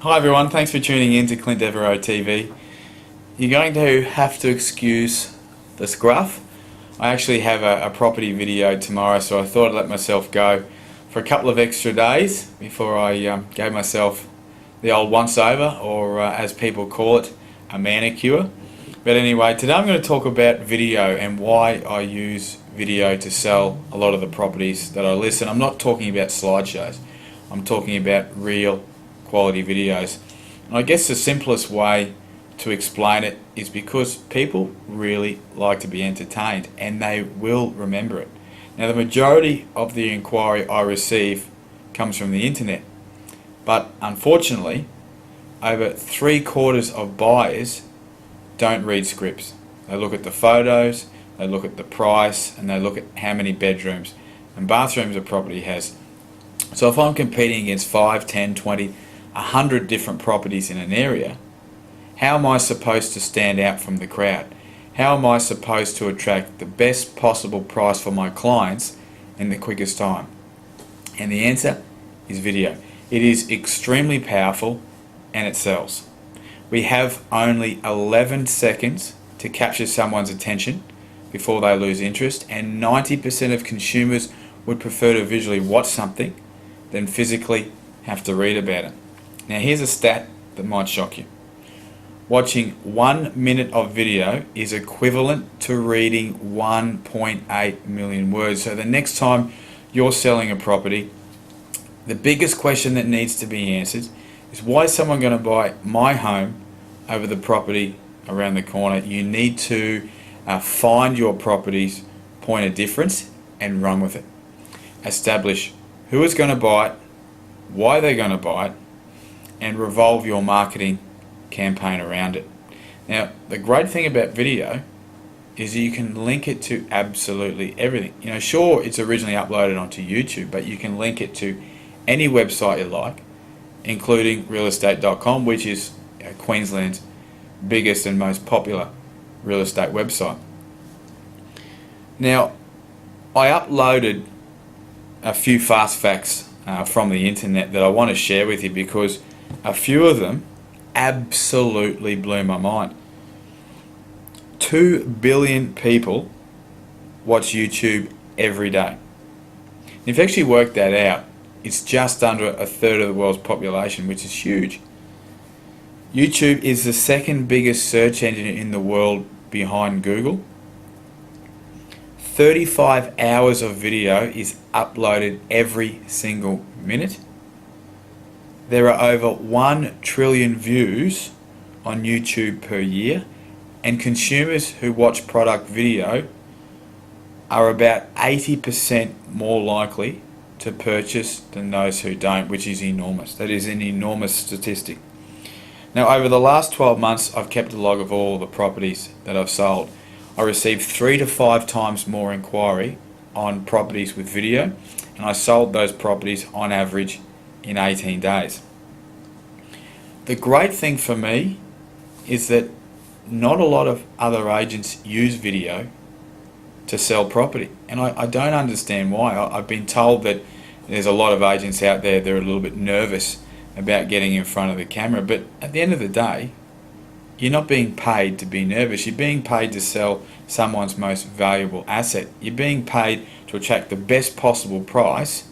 Hi everyone, thanks for tuning in to Clint Devereaux TV. You're going to have to excuse the scruff. I actually have a property video tomorrow, so I thought I'd let myself go for a couple of extra days before I gave myself the old once over, or as people call it, a manicure. But anyway, today I'm going to talk about video and why I use video to sell a lot of the properties that I list. And I'm not talking about slideshows, I'm talking about real quality videos. And I guess the simplest way to explain it is because people really like to be entertained and they will remember it. Now, the majority of the inquiry I receive comes from the internet, but unfortunately over 3/4 of buyers don't read scripts. They look at the photos, they look at the price, and they look at how many bedrooms and bathrooms a property has. So if I'm competing against 5, 10, 20, 100 different properties in an area, how am I supposed to stand out from the crowd? How am I supposed to attract the best possible price for my clients in the quickest time? And the answer is video. It is extremely powerful and it sells. We have only 11 seconds to capture someone's attention before they lose interest, and 90% of consumers would prefer to visually watch something than physically have to read about it. Now, here's a stat that might shock you. Watching 1 minute of video is equivalent to reading 1.8 million words. So the next time you're selling a property, the biggest question that needs to be answered is, why is someone going to buy my home over the property around the corner? You need to find your property's point of difference and run with it. Establish who is going to buy it, why they're going to buy it, and revolve your marketing campaign around it. Now, the great thing about video is you can link it to absolutely everything. You know, sure, it's originally uploaded onto YouTube, but you can link it to any website you like, including realestate.com, which is Queensland's biggest and most popular real estate website. Now, I uploaded a few fast facts from the internet that I want to share with you, because a few of them absolutely blew my mind. 2 billion people watch YouTube every day. If you actually work that out, it's just under 1/3 of the world's population, which is huge. YouTube is the second biggest search engine in the world behind Google. 35 hours of video is uploaded every single minute. There are over 1 trillion views on YouTube per year, and consumers who watch product video are about 80% more likely to purchase than those who don't, which is enormous. That is an enormous statistic. Now, over the last 12 months, I've kept a log of all the properties that I've sold. I received 3 to 5 times more inquiry on properties with video, and I sold those properties on average in 18 days. The great thing for me is that not a lot of other agents use video to sell property, and I don't understand why. I've been told that there's a lot of agents out there that are a little bit nervous about getting in front of the camera, but at the end of the day, you're not being paid to be nervous. You're being paid to sell someone's most valuable asset. You're being paid to attract the best possible price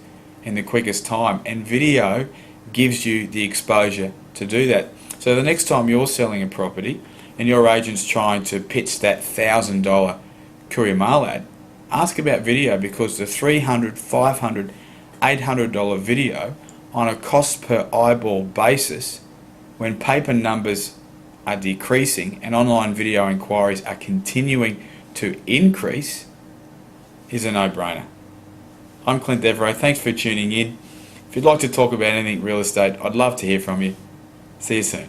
in the quickest time, and video gives you the exposure to do that. So the next time you're selling a property and your agent's trying to pitch that $1,000 courier mail ad, ask about video, because the $300, $500, $800 video on a cost per eyeball basis, when paper numbers are decreasing and online video inquiries are continuing to increase, is a no-brainer. I'm Clint Devereaux. Thanks for tuning in. If you'd like to talk about anything real estate, I'd love to hear from you. See you soon.